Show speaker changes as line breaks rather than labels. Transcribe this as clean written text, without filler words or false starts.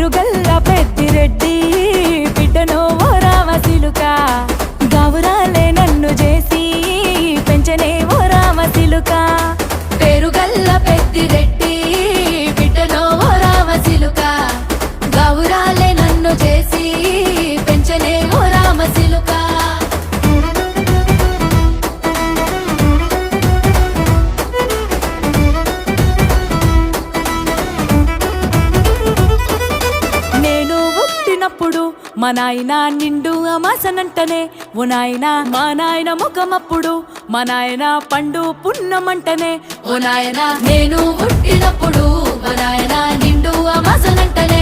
పేరుగల్ల పెద్దిరెడ్డి బిడ్డను ఓ రామసిలుక గౌరాలే నన్ను చేసి పెంచనే ఓ రామసిలుక పేరుగల్ల పెద్దిరెడ్డి బిడ్డను ఓ రామసిలుక గౌరాలే నన్ను చేసి పెంచనే ఓ రామసిలుక మా నాయన నిండు అమాసనంటనే ఓ నాయన మా నాయన ముఖమప్పుడు మా నాయన పండు పున్నమంటనే ఓ నాయన నేను పుట్టినప్పుడు మా నాయన నిండు అమాసనంటనే